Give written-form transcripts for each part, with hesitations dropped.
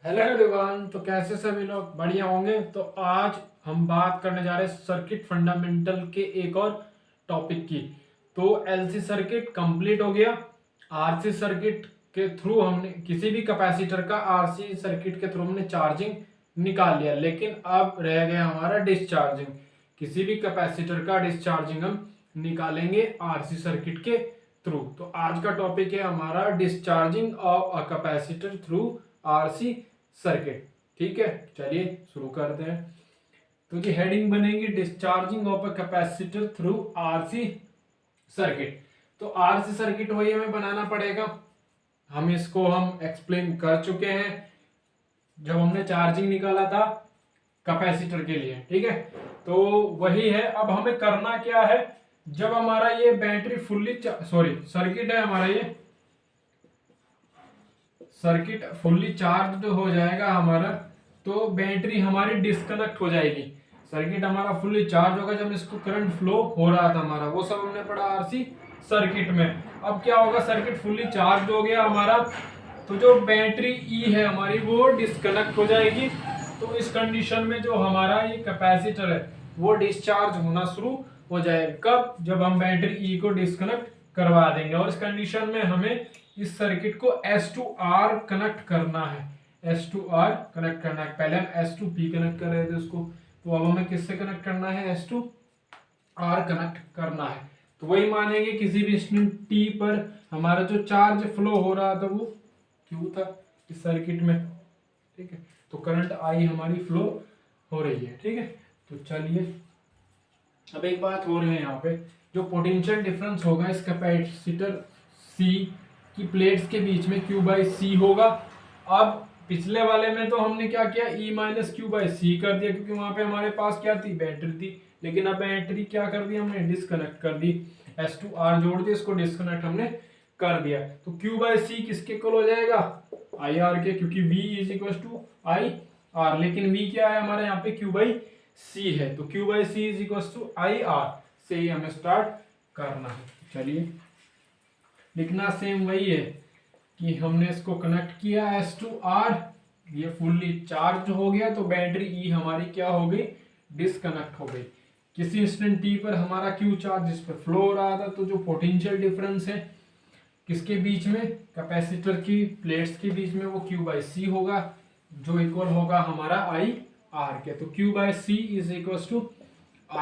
Hello everyone. तो कैसे सभी लोग बढ़िया होंगे। तो आज हम बात करने जा रहे हैं सर्किट फंडामेंटल के एक और टॉपिक की। तो एलसी सर्किट कंप्लीट हो गया। आरसी सर्किट के थ्रू हमने किसी भी कैपेसिटर का आरसी सर्किट के थ्रू हमने चार्जिंग निकाल लिया, लेकिन अब रह गया हमारा डिस्चार्जिंग। किसी भी कैपेसिटर का डिस्चार्जिंग हम निकालेंगे आरसी सर्किट के थ्रू। तो आज का टॉपिक है हमारा discharging of a capacitor through RC circuit. ठीक है, चलिए शुरू करते हैं। तो जी हेडिंग बनेगी discharging of a capacitor through RC circuit. तो आरसी सर्किट वही हमें बनाना पड़ेगा। हम एक्सप्लेन कर चुके हैं जब हमने चार्जिंग निकाला था कैपेसिटर के लिए। ठीक है, तो वही है। अब हमें करना क्या है, जब हमारा ये बैटरी सर्किट है, हमारा ये सर्किट फुल्ली चार्ज हो जाएगा हमारा, तो बैटरी हमारी डिस्कनेक्ट हो जाएगी। सर्किट हमारा फुल्ली चार्ज होगा जब इसको करंट फ्लो हो रहा था हमारा, वो सब हमने पढ़ा आरसी सर्किट में। अब क्या होगा, सर्किट फुल्ली चार्ज हो गया हमारा, तो जो बैटरी ई है हमारी वो डिस्कनेक्ट हो जाएगी। तो इस कंडीशन में जो हमारा ये कैपेसिटर है वो डिस्चार्ज होना शुरू हो जाएगा। कब? जब हम बैटरी ई को डिस्कनेक्ट करवा देंगे। और इस कंडीशन में हमें इस सर्किट को S2R कनेक्ट करना है। S2R कनेक्ट करना है। पहले हम S2P कनेक्ट कर रहे थे उसको, तो अब हमें किससे कनेक्ट करना है? S2R कनेक्ट करना है। तो वही मानेंगे किसी भी इंस्टेंट t पर हमारा जो चार्ज फ्लो हो रहा था वो Q था इस सर्किट में। ठीक है, तो करंट I हमारी फ्लो हो रही है। ठीक है, तो चलिए अब एक बात हो रही है यहाँ पे, जो पोटेंशियल डिफरेंस होगा इस कैपेसिटर C की प्लेट्स के बीच में Q/C होगा। अब पिछले वाले में तो हमने क्या किया, E - Q/C कर दिया, क्योंकि वहां पे हमारे पास क्या थी? बैटरी थी। लेकिन अब बैटरी क्या कर दी हमने? डिस्कनेक्ट कर दी। S2R जोड़ दिया, इसको डिस्कनेक्ट हमने कर दिया। तो Q/C किसके इक्वल हो जाएगा? IR के, क्योंकि V = IR। लेकिन V क्या है हमारे यहाँ पे? Q/C है। तो Q/C = IR से ही हमें स्टार्ट करना है। चलिए लिखना सेम वही है कि हमने इसको कनेक्ट किया S2R, ये फुल्ली चार्ज हो गया, तो बैटरी ई हमारी क्या हो गई? डिस्कनेक्ट हो गई। किसी इंस्टेंट टी पर हमारा क्यू चार्ज इस पर फ्लो हो रहा था, तो जो पोटेंशियल डिफरेंस है किसके बीच में? कैपेसिटर की प्लेट्स के बीच में, वो Q/C होगा, जो इक्वल होगा हमारा IR के। तो Q/C =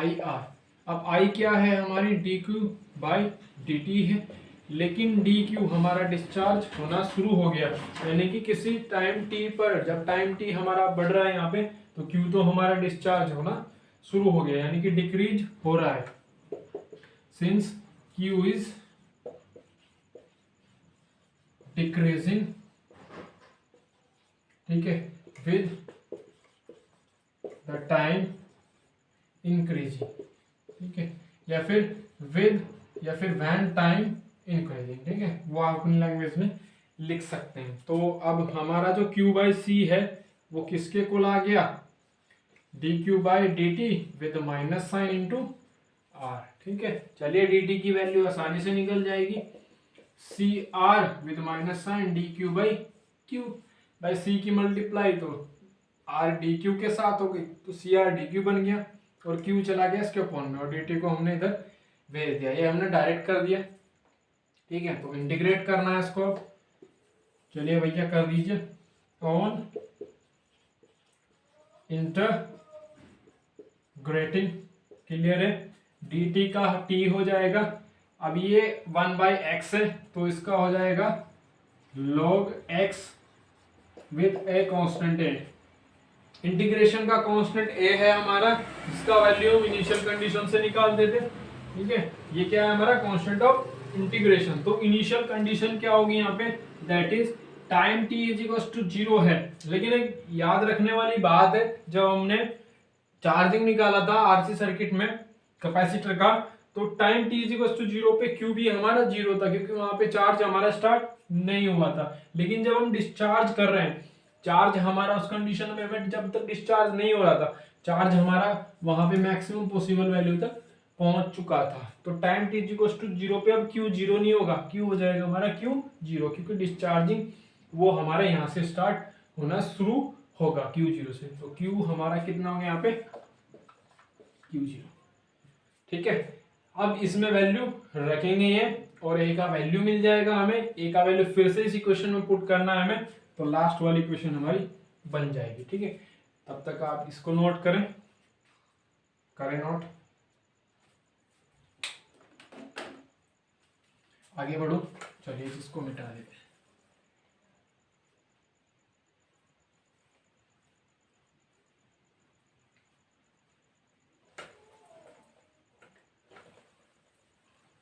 IR। अब I क्या है हमारी? dQ/dt है। लेकिन dQ हमारा डिस्चार्ज होना शुरू हो गया, यानी कि किसी टाइम t पर, जब टाइम t हमारा बढ़ रहा है यहाँ पे, तो Q तो हमारा डिस्चार्ज होना शुरू हो गया, यानी कि डिक्रीज हो रहा है। सिंस Q इज डिक्रीजिंग, ठीक है, विद द टाइम इंक्रीजिंग। ठीक है, या फिर व्हेन टाइम इंक्रीजिंग। ठीक है, वो आप अपनी लैंग्वेज में लिख सकते हैं। तो अब हमारा जो Q/C है वो किसके इक्वल आ गया? dQ/dt with minus sine into R। ठीक है, चलिए dt की वैल्यू आसानी से निकल जाएगी। CR with minus sign dQ/Q by C की मल्टीप्लाई, तो R dQ के साथ हो गई, तो CR dQ बन गया, और Q चला गया इसके अपॉन में, और dt को हमने इधर भेज दिया। ये हमने डायरेक्ट कर दिया। ठीक है, तो इंटीग्रेट करना है इसको। चलिए भैया कर दीजिए ऑन इंटरग्रेटिंग। क्लियर है? dt का t हो जाएगा, अब ये 1/x है, तो इसका हो जाएगा log x with a constant a। Integration का कांस्टेंट a है हमारा, जिसका वैल्यू इनिशियल कंडीशन से निकाल देते। ठीक है, ये क्या है हमारा? Constant of integration. तो इनिशियल कंडीशन क्या होगी यहाँ पे? दैट इज टाइम t = 0 है। लेकिन एक याद रखने वाली बात है, जब हमने चार्जिंग निकाला था आरसी सर्किट में कैपेसिटर का, तो टाइम t = 0 पे Q भी हमारा 0 था, क्योंकि वहां पे चार्ज हमारा स्टार्ट नहीं हुआ था। लेकिन जब हम डिस्चार्ज कर रहे हैं, चार्ज हमारा उस कंडीशन में जब तक डिस्चार्ज नहीं हो रहा था, चार्ज हमारा वहां पे मैक्सिमम पॉसिबल वैल्यू तक पहुंच चुका था। तो टाइम t = 0 पे अब Q 0 नहीं होगा, Q हो जाएगा हमारा Q 0, क्योंकि डिस्चार्जिंग वो हमारे यहाँ से स्टार्ट होना शुरू होगा Q0 से। तो Q हमारा कितना हो गया यहाँ पे Q0, ठीक है। अब इसमें वैल्यू रखेंगे ये, और ए का वैल्यू मिल जाएगा हमें। ए का वैल्यू फिर से इस इक्वेशन में पुट करना है हमें, तो लास्ट वाली इक्वेशन हमारी बन जाएगी, ठीक है। तब तक आप इसको नोट करें नोट, आगे बढ़ो। चलिए इसको मिटा देते हैं।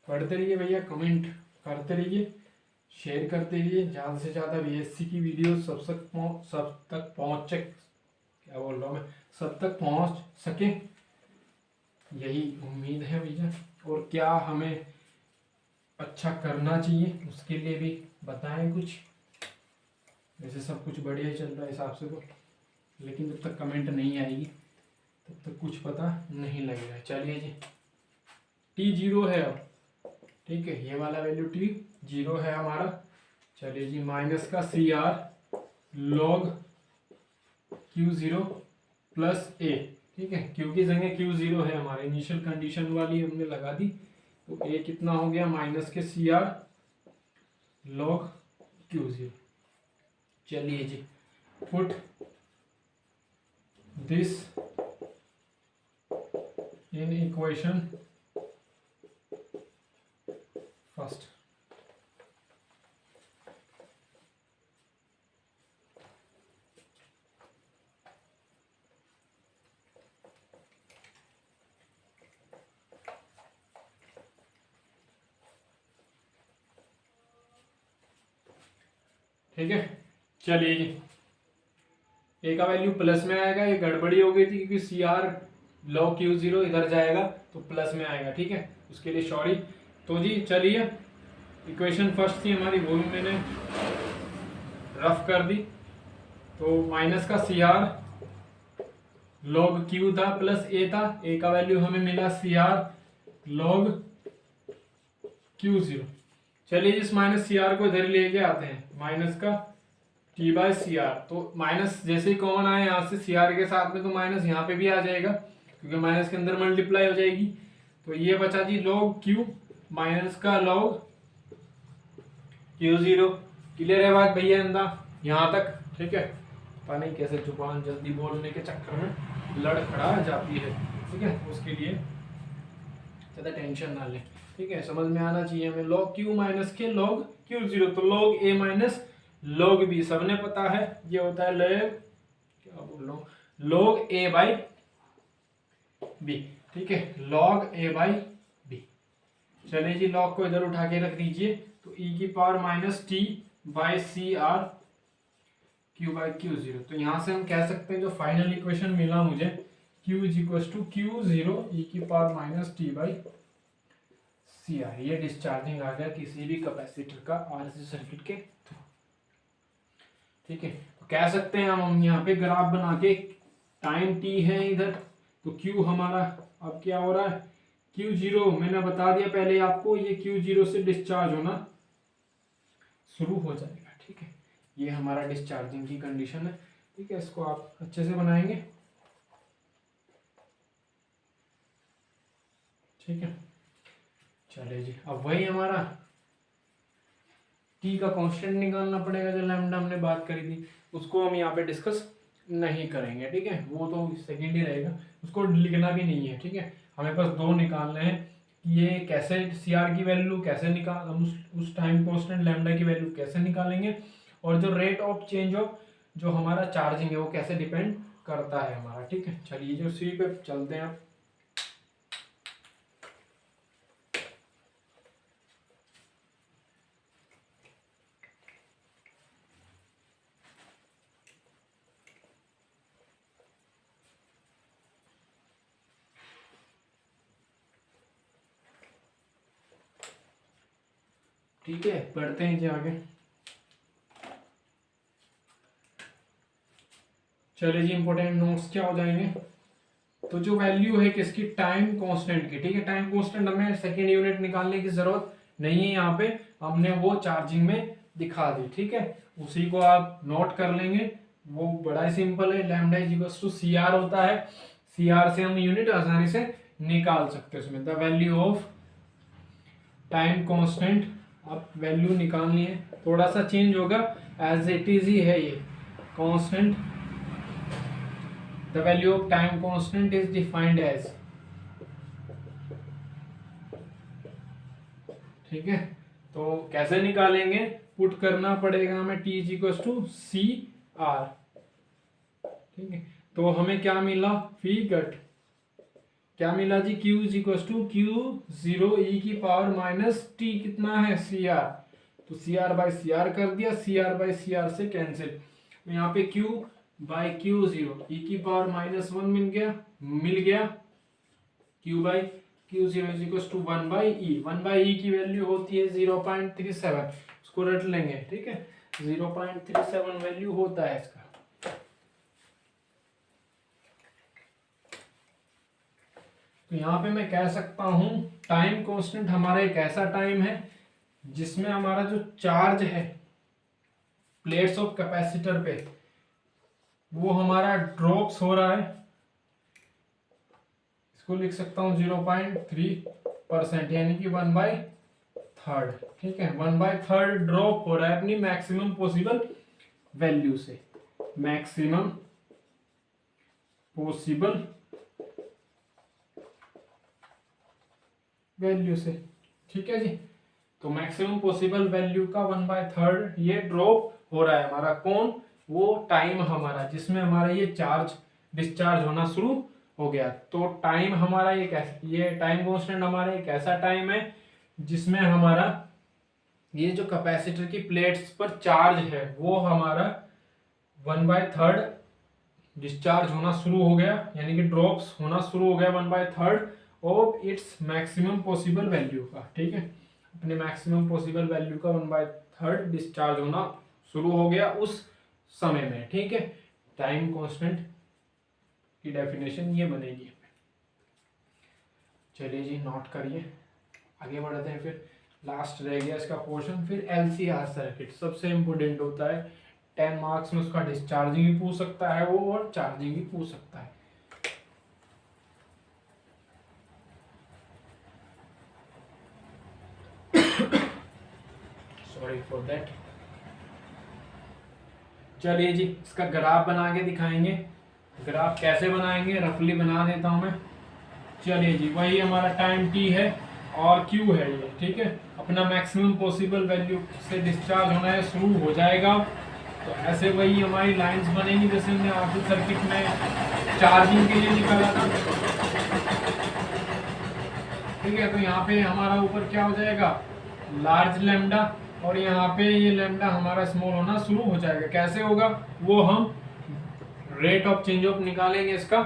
पढ़ते रहिए भैया, कमेंट करते रहिए, शेयर करते रहिए, ज़्यादा से ज़्यादा बीएससी की वीडियो सब तक पहुँचे, क्या बोल रहा हूँ मैं, सब तक पहुँच सके, यही उम्मीद है भैया। और क्या हमें अच्छा करना चाहिए उसके लिए भी बताएं कुछ। वैसे सब कुछ बढ़िया ही चल रहा है हिसाब से तो, लेकिन जब तक कमेंट नहीं आएगी तब तक कुछ पता नहीं लगेगा। चलिए जी, T0 है अब, ठीक है, ये वाला वैल्यू T0 है हमारा। चलिए जी, माइनस का CR log Q0 plus A, ठीक है, Q की जगह Q0 है हमारे, इनिशियल कंडीशन वाली हमने लगा दी। तो A कितना हो गया, माइनस के CR log Q0। चलिए जी, put this in equation first. ठीक है, चलिए जी, ए का वैल्यू प्लस में आएगा, ये गड़बड़ी हो गई थी क्योंकि CR log Q0 इधर जाएगा तो प्लस में आएगा, ठीक है, उसके लिए सॉरी। तो जी चलिए, इक्वेशन फर्स्ट थी हमारी, वो भी मैंने रफ कर दी। तो माइनस का CR log Q था प्लस A था, A का वैल्यू हमें मिला CR log Q0। चलिए इस माइनस CR को इधर लेके आते हैं, माइनस का T बाय CR। तो माइनस जैसे ही कॉमन आए यहाँ से CR के साथ में, तो माइनस यहाँ पे भी आ जाएगा क्योंकि माइनस के अंदर मल्टीप्लाई हो जाएगी। तो ये बचा जी log Q माइनस का log Q0। क्लियर है बात भैया अंदा यहाँ तक, ठीक है। पता नहीं कैसे जुबान जल्दी बोलने के चक्कर में लड़खड़ा जाती है, ठीक है, उसके लिए ज़्यादा टेंशन ना लें, ठीक है, समझ में आना चाहिए हमें। log Q माइनस के log Q0, तो log A minus log B सबने पता है, ये होता है log, क्या बोल रहा हूँ, log A बाई B, ठीक है, log A बाई B। चलिए जी, log को इधर उठा के रख दीजिए, तो e की power minus T by CR Q by Q0। तो यहाँ से हम कह सकते हैं जो फाइनल इक्वेशन मिला मुझे, Q is equal to Q0 e की power minus T by CR, ये डिस्चार्जिंग आ गया किसी भी कैपेसिटर का RC सर्किट के थ्रू, ठीक है। तो कह सकते हैं हम यहाँ पे ग्राफ बना के, टाइम T है इधर, तो Q हमारा अब क्या हो रहा है, Q0 मैंने बता दिया पहले आपको, ये Q0 से डिस्चार्ज होना शुरू हो जाएगा, ठीक है, ये हमारा डिस्चार्जिंग की कंडीशन है, ठीक है। इसको आप अच्छे से बनाएंगे, ठीक है। चलिए जी, अब वही हमारा T का कांस्टेंट निकालना पड़ेगा, जो लैम्डा हमने बात करी थी, उसको हम यहाँ पे डिस्कस नहीं करेंगे, ठीक है, वो तो सेकेंड ही रहेगा, उसको लिखना भी नहीं है, ठीक है। हमें बस दो निकालने हैं कि ये कैसे CR की वैल्यू कैसे निकाल, हम उस टाइम कांस्टेंट लैम्डा की वैल्यू कैसे निकालेंगे, और जो रेट ऑफ चेंज ऑफ जो हमारा चार्जिंग है वो कैसे डिपेंड करता है हमारा, ठीक है। चलिए जो सी पे चलते हैं आप। ठीक है, पढ़ते हैं जी आगे। चलिए जी, इंपॉर्टेंट नोट्स क्या हो जाएंगे, तो जो वैल्यू है किसकी, टाइम कांस्टेंट की, ठीक है। टाइम कांस्टेंट हमें सेकेंड यूनिट निकालने की जरूरत नहीं है, यहाँ पे हमने वो चार्जिंग में दिखा दी, ठीक है, उसी को आप नोट कर लेंगे। वो बड़ा ही सिंपल है, lambda is equal to C R होता है। सी आर से हम यूनिट आसानी से निकाल सकते हैं उसमें। The value of time constant, अब वैल्यू निकालनी है, थोड़ा सा चेंज होगा, एज इट इज ही है ये constant. The value of time constant is defined as, ठीक है। तो कैसे निकालेंगे, पुट करना पड़ेगा हमें T is equal to C R, ठीक है। तो हमें क्या मिला, फिगट क्या मिला जी, Q is equal to Q zero e की पावर माइनस टी, कितना है सी आर, तो C R by C R कर दिया, C R by C R से कैंसिल, तो यहाँ पे Q by Q zero e की पावर माइनस वन मिल गया, Q by Q zero is equal to one by e, one by e की वैल्यू होती है 0.37, उसको रट लेंगे, ठीक है, 0.37 वैल्यू होता है इसका। तो यहाँ पे मैं कह सकता हूं टाइम कांस्टेंट हमारा एक ऐसा टाइम है जिसमें हमारा जो चार्ज है प्लेट्स ऑफ कैपेसिटर पे वो हमारा ड्रॉप्स हो रहा है, इसको लिख सकता हूं 0.3%, यानी कि 1/3, ठीक है, 1/3 ड्रॉप हो रहा है अपनी मैक्सिमम पॉसिबल वैल्यू से, मैक्सिमम पॉसिबल वैल्यू से, ठीक है जी। तो मैक्सिमम पॉसिबल वैल्यू का 1/3 ये ड्रॉप हो रहा है हमारा, कौन, वो टाइम हमारा जिसमें हमारा ये चार्ज डिस्चार्ज होना शुरू हो गया। तो टाइम हमारा ये टाइम कांस्टेंट हमारा एक ऐसा टाइम है जिसमें हमारा ये जो कैपेसिटर की प्लेट्स पर चार्ज है वो हमारा 1/3 डिस्चार्ज होना शुरू हो गया, यानी कि ड्रॉप्स होना शुरू हो गया 1/3 of its maximum possible value का, ठीक है, अपने मैक्सिमम पॉसिबल वैल्यू का 1/3 डिस्चार्ज होना शुरू हो गया उस समय में, ठीक है। टाइम कांस्टेंट की डेफिनेशन ये बनेगी। चलिए जी, नोट करिए, आगे बढ़ते हैं। फिर लास्ट रह गया इसका पोर्शन, फिर एलसीआर सर्किट सबसे इंपोर्टेंट होता है, 10 मार्क्स में उसका डिस्चार्जिंग भी पूछ सकता है वो, और चार्जिंग भी पूछ सकता है। Sorry for that. चलिए जी, इसका ग्राफ बना के दिखाएंगे। ग्राफ कैसे बनाएंगे, रफली बना देता हूं मैं। चलिए जी, वही हमारा टाइम टी है और क्यू है ये, ठीक है, अपना मैक्सिमम पॉसिबल वैल्यू से डिस्चार्ज होना है शुरू हो जाएगा। तो ऐसे वही हमारी लाइंस बनेगी जैसे हमने आरसी सर्किट में चार्जिंग के लिए निकाला था, ठीक है। तो यहाँ पे हमारा ऊपर क्या हो जाएगा, लार्ज लैम्डा, और यहाँ पे ये लैम्डा हमारा स्मॉल होना शुरू हो जाएगा। कैसे होगा वो हम रेट ऑफ चेंज ऑफ निकालेंगे इसका,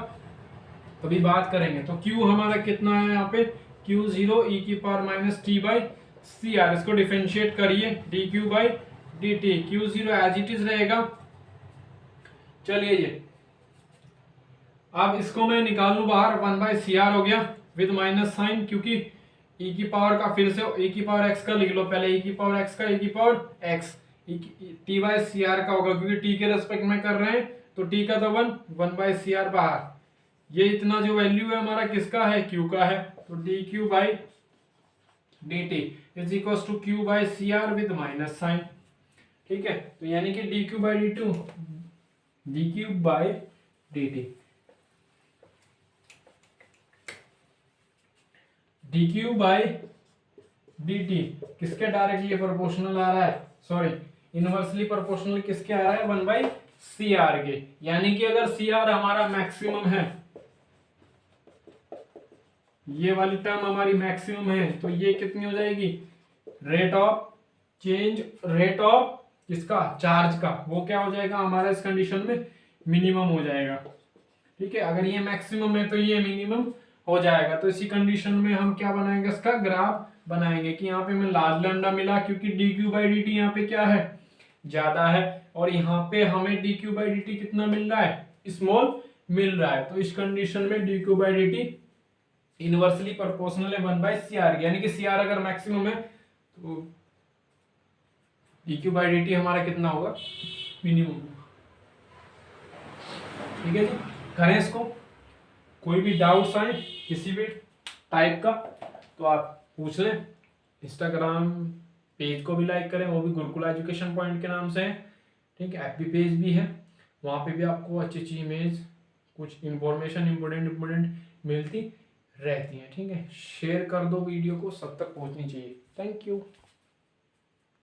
तभी बात करेंगे। तो Q हमारा कितना है यहाँ पे, Q0 e की power minus T by C R, इसको डिफरेंशिएट करिए dq by dt, Q0 as it is रहेगा। चलिए ये, अब इसको मैं निकाल लूं बाहर, 1/CR हो गया विद माइनस साइन, क्योंकि e की पावर का फिर से e की पावर x का लिख लो पहले, e की पावर x का e की power x, t by C R का होगा, क्योंकि t के रेस्पेक्ट में कर रहे हैं तो t का तो 1/CR बाहर, ये इतना जो वैल्यू है हमारा किसका है, q का है, तो dq by dt is equal to q by C R with minus sign, ठीक है। तो यानी कि dq by dq by dt, dq by dt किसके डायरेक्टली प्रोपोर्शनल आ रहा है, सॉरी इनवर्सली प्रोपोर्शनल किसके आ रहा है, 1/CR के, यानी कि अगर CR हमारा मैक्सिमम है, ये वाली टर्म हमारी मैक्सिमम है, तो ये कितनी हो जाएगी, rate of change, rate of किसका, चार्ज का, वो क्या हो जाएगा हमारा इस कंडीशन में मिनिमम हो जाएगा, ठीक है। अगर ये मैक्सिमम है तो ये मिनिमम हो जाएगा। तो इसी कंडीशन में हम क्या बनाएंगे, इसका ग्राफ बनाएंगे कि यहाँ पे हमें लार्ज लैम्डा मिला, क्योंकि dq बाई dt यहाँ पे क्या है, ज्यादा है, और यहाँ पे हमें dq बाई dt कितना मिल रहा है, स्मॉल मिल रहा है। तो इस कंडीशन में dq by dt inversely proportional है 1/CR, यानी कि CR अगर मैक्सिमम है तो dq बाई dt हमारा कितना होगा, मिनिमम होगा। ठीक है जी, करें इसको। कोई भी डाउट्स आए किसी भी टाइप का तो आप पूछ लें। इंस्टाग्राम पेज को भी लाइक करें, वो भी गुरुकुल एजुकेशन पॉइंट के नाम से है, ठीक है। एफबी पेज भी है, वहाँ पे भी आपको अच्छी अच्छी इमेज, कुछ इंफॉर्मेशन इम्पोर्टेंट मिलती रहती है, ठीक है। शेयर कर दो वीडियो को, सब तक पहुँचनी चाहिए। Thank you.